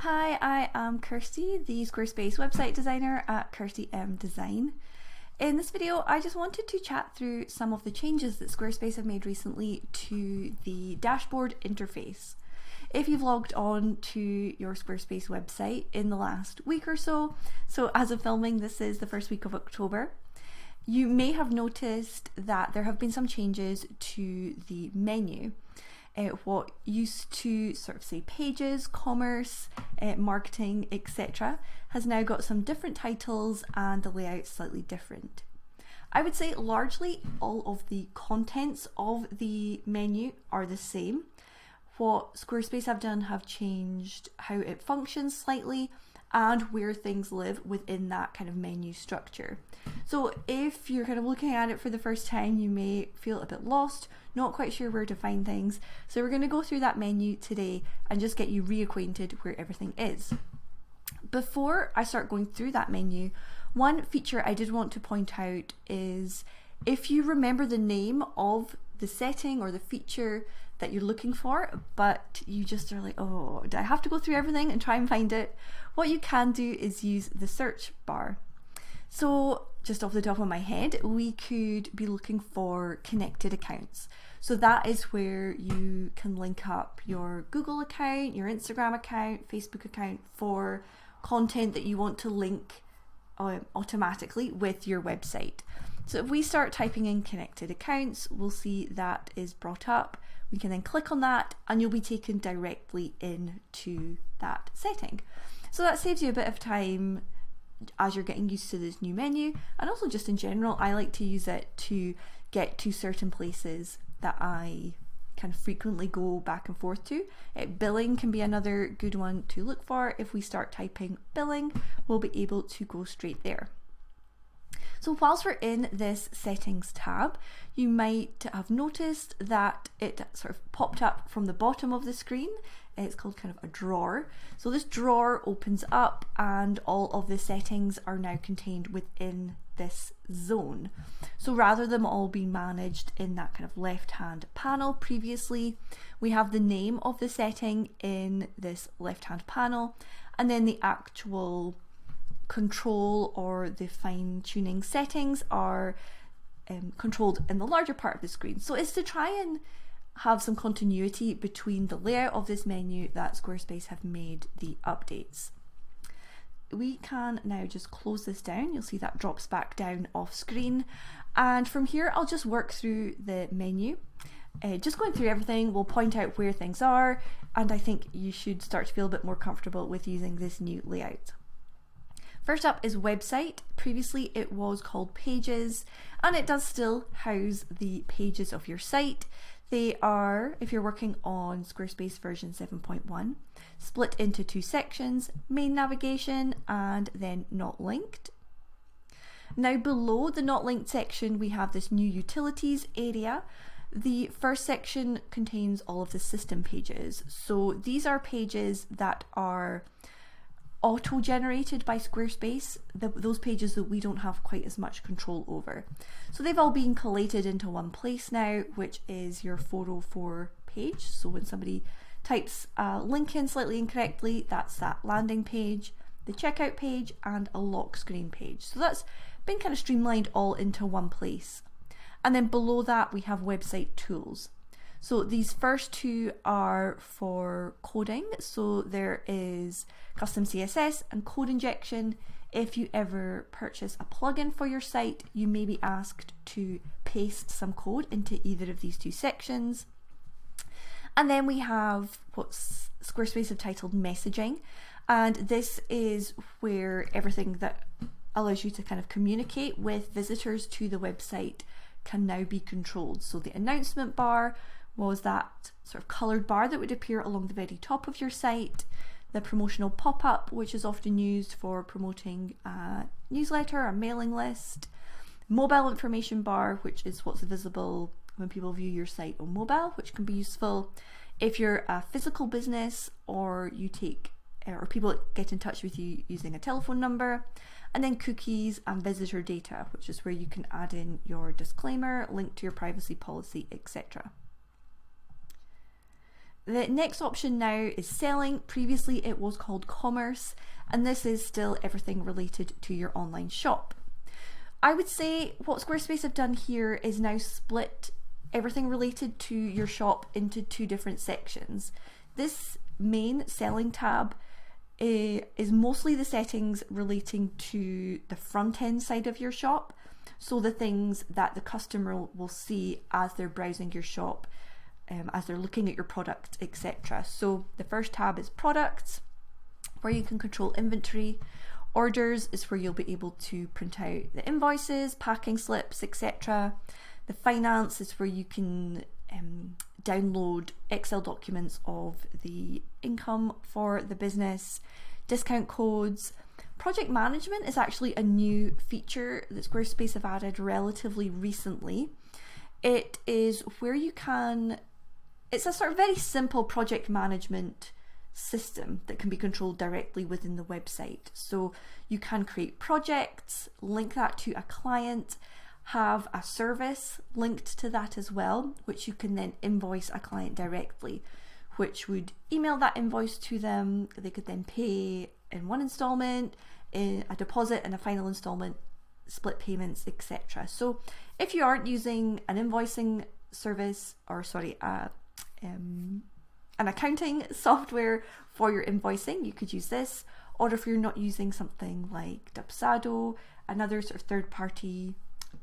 Hi, I am Kirsty, the Squarespace website designer at Kirsty M Design. In this video, I just wanted to chat through some of the changes that Squarespace have made recently to the dashboard interface. If you've logged on to your Squarespace website in the last week or so as of filming, this is the first week of October, you may have noticed that there have been some changes to the menu. What used to sort of say pages, commerce, marketing, etc. has now got some different titles and the layout slightly different. I would say largely all of the contents of the menu are the same. What Squarespace have done have changed how it functions slightly and where things live within that kind of menu structure. So if you're kind of looking at it for the first time, you may feel a bit lost, not quite sure where to find things. So we're going to go through that menu today and just get you reacquainted where everything is. Before I start going through that menu, one feature I did want to point out is if you remember the name of the setting or the feature that you're looking for, but you just are like, oh, do I have to go through everything and try and find it? What you can do is use the search bar. So just off the top of my head, we could be looking for connected accounts. So that is where you can link up your Google account, your Instagram account, Facebook account for content that you want to link automatically with your website. So if we start typing in connected accounts, we'll see that is brought up. We can then click on that and you'll be taken directly into that setting. So that saves you a bit of time as you're getting used to this new menu, and also just in general, I like to use it to get to certain places that I kind of frequently go back and forth to. Billing can be another good one to look for. If we start typing billing, we'll be able to go straight there. So whilst we're in this settings tab, you might have noticed that it sort of popped up from the bottom of the screen. It's called kind of a drawer. So this drawer opens up and all of the settings are now contained within this zone. So rather than all being managed in that kind of left-hand panel previously, we have the name of the setting in this left-hand panel, and then the actual control or the fine-tuning settings are controlled in the larger part of the screen. So it's to try and have some continuity between the layout of this menu that Squarespace have made the updates. We can now just close this down. You'll see that drops back down off screen, and from here I'll just work through the menu. Just going through everything, we'll point out where things are, and I think you should start to feel a bit more comfortable with using this new layout. First up is website. Previously it was called pages, and it does still house the pages of your site. They are, if you're working on Squarespace version 7.1, split into two sections, main navigation and then not linked. Now below the not linked section we have this new utilities area. The first section contains all of the system pages. So these are pages that are auto-generated by Squarespace, those pages that we don't have quite as much control over. So they've all been collated into one place now, which is your 404 page. So when somebody types a link in slightly incorrectly, that's that landing page, the checkout page, and a lock screen page. So that's been kind of streamlined all into one place. And then below that we have website tools. So these first two are for coding. So there is custom CSS and code injection. If you ever purchase a plugin for your site, you may be asked to paste some code into either of these two sections. And then we have what Squarespace have titled messaging. And this is where everything that allows you to kind of communicate with visitors to the website can now be controlled. So the announcement bar was that sort of coloured bar that would appear along the very top of your site, the promotional pop-up, which is often used for promoting a newsletter or mailing list, mobile information bar, which is what's visible when people view your site on mobile, which can be useful if you're a physical business or you take or people get in touch with you using a telephone number, and then cookies and visitor data, which is where you can add in your disclaimer, link to your privacy policy, etc. The next option now is selling. Previously it was called commerce, and this is still everything related to your online shop. I would say what Squarespace have done here is now split everything related to your shop into two different sections. This main selling tab is mostly the settings relating to the front end side of your shop, so the things that the customer will see as they're browsing your shop, as they're looking at your product, etc. So the first tab is products, where you can control inventory. Orders is where you'll be able to print out the invoices, packing slips, etc. The finance is where you can download Excel documents of the income for the business, discount codes. Project management is actually a new feature that Squarespace have added relatively recently. It is where you can, it's a sort of very simple project management system that can be controlled directly within the website. So you can create projects, link that to a client, have a service linked to that as well, which you can then invoice a client directly, which would email that invoice to them. They could then pay in one installment, in a deposit, and a final installment, split payments, etc. So if you aren't using an invoicing service, or sorry, an accounting software for your invoicing, you could use this. Or if you're not using something like Dubsado, another sort of third-party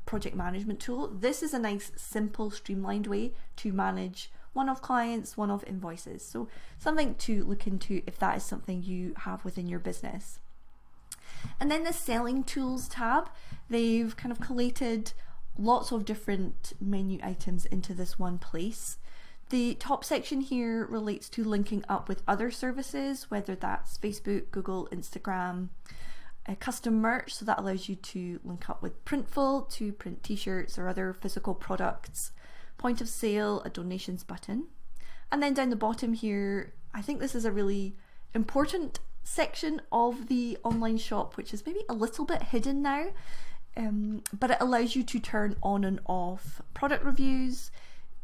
project management tool, this is a nice, simple, streamlined way to manage one-off clients, one-off invoices. So something to look into if that is something you have within your business. And then the selling tools tab, they've kind of collated lots of different menu items into this one place. The top section here relates to linking up with other services, whether that's Facebook, Google, Instagram, custom merch, so that allows you to link up with Printful to print t-shirts or other physical products, point of sale, a donations button. And then down the bottom here, I think this is a really important section of the online shop, which is maybe a little bit hidden now, but it allows you to turn on and off product reviews,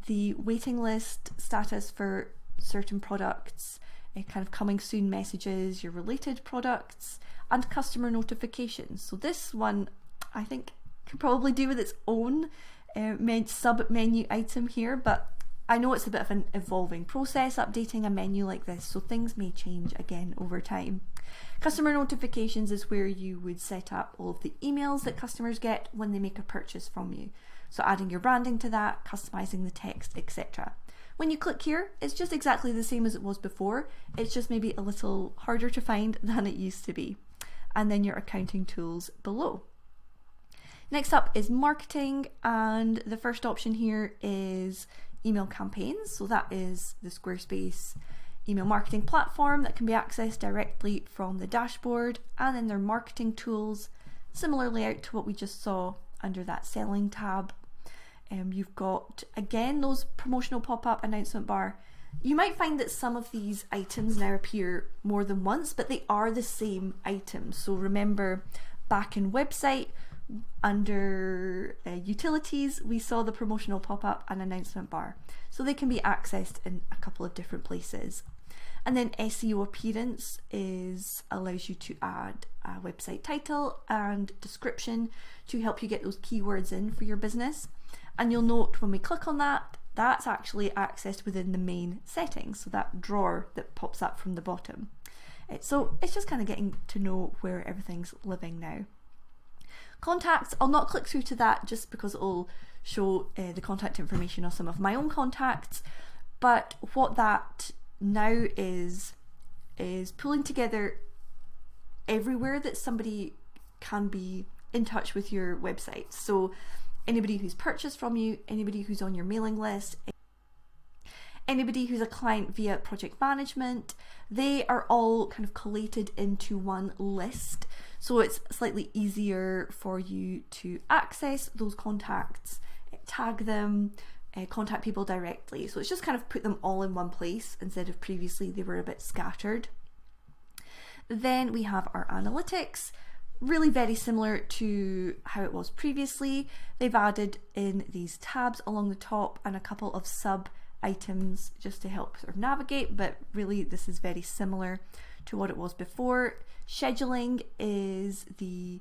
the waiting list status for certain products, kind of coming soon messages, your related products, and customer notifications. So this one I think could probably do with its own sub menu item here, but I know it's a bit of an evolving process updating a menu like this, so things may change again over time. Customer notifications is where you would set up all of the emails that customers get when they make a purchase from you. So adding your branding to that, customizing the text, etc. When you click here, it's just exactly the same as it was before. It's just maybe a little harder to find than it used to be. And then your accounting tools below. Next up is marketing, and the first option here is email campaigns. So that is the Squarespace email marketing platform that can be accessed directly from the dashboard, and then their marketing tools, similar layout to what we just saw under that selling tab. You've got, again, those promotional pop-up announcement bar. You might find that some of these items now appear more than once, but they are the same items. So remember, back in website, under utilities, we saw the promotional pop-up and announcement bar. So they can be accessed in a couple of different places. And then SEO appearance allows you to add a website title and description to help you get those keywords in for your business. And you'll note when we click on that, that's actually accessed within the main settings, so that drawer that pops up from the bottom. So it's just kind of getting to know where everything's living now. Contacts, I'll not click through to that just because it'll show the contact information of some of my own contacts, but what that now is pulling together everywhere that somebody can be in touch with your website. So anybody who's purchased from you, anybody who's on your mailing list, anybody who's a client via project management, they are all kind of collated into one list. So it's slightly easier for you to access those contacts, tag them, contact people directly. So it's just kind of put them all in one place instead of previously they were a bit scattered. Then we have our analytics. Really very similar to how it was previously. They've added in these tabs along the top and a couple of sub items just to help sort of navigate, but really this is very similar to what it was before. Scheduling is the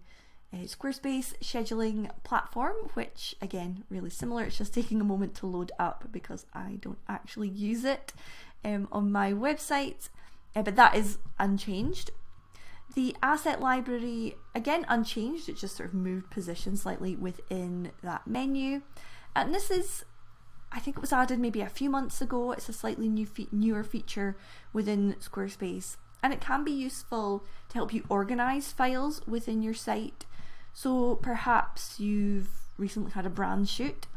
Squarespace scheduling platform, which again, really similar. It's just taking a moment to load up because I don't actually use it on my website, but that is unchanged. The asset library, again, unchanged. It just sort of moved position slightly within that menu. And this is, I think it was added maybe a few months ago. It's a slightly newer feature within Squarespace, and it can be useful to help you organize files within your site. So perhaps you've recently had a brand shoot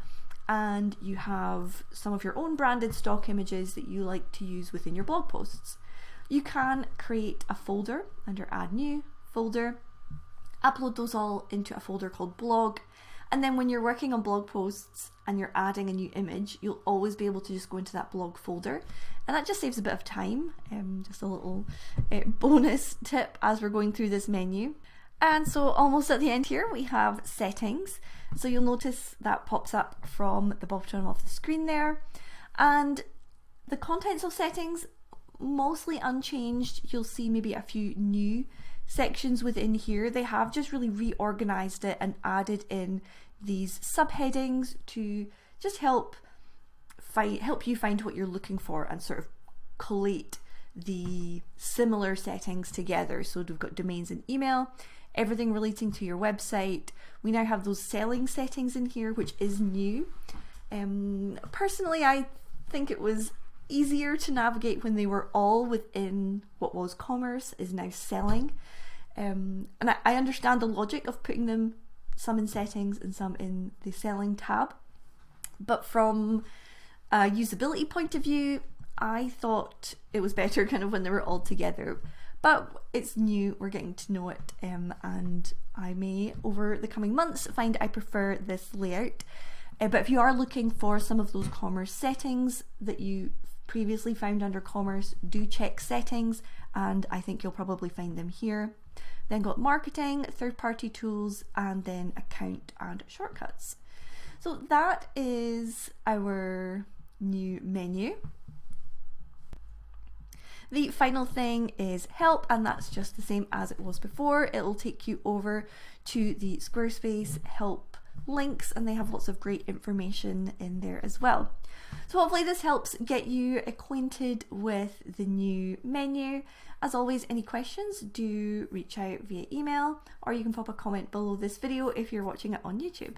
and you have some of your own branded stock images that you like to use within your blog posts. You can create a folder under Add New folder, upload those all into a folder called Blog, and then when you're working on blog posts and you're adding a new image, you'll always be able to just go into that blog folder, and that just saves a bit of time. Just a little bonus tip as we're going through this menu. And so almost at the end here we have settings. So you'll notice that pops up from the bottom of the screen there, and the contents of settings mostly unchanged. You'll see maybe a few new sections within here. They have just really reorganized it and added in these subheadings to just help you find what you're looking for and sort of collate the similar settings together. So we've got domains and email, everything relating to your website. We now have those selling settings in here, which is new. Personally, I think it was easier to navigate when they were all within what was commerce is now selling. And I understand the logic of putting them some in settings and some in the selling tab. But from a usability point of view, I thought it was better kind of when they were all together. But it's new, we're getting to know it, and I may over the coming months find I prefer this layout. But if you are looking for some of those commerce settings that you previously found under commerce, do check settings, and I think you'll probably find them here. Then got marketing, third-party tools, and then account and shortcuts. So that is our new menu. The final thing is help, and that's just the same as it was before. It'll take you over to the Squarespace help links, and they have lots of great information in there as well. So hopefully this helps get you acquainted with the new menu. As always, any questions, do reach out via email, or you can pop a comment below this video if you're watching it on YouTube.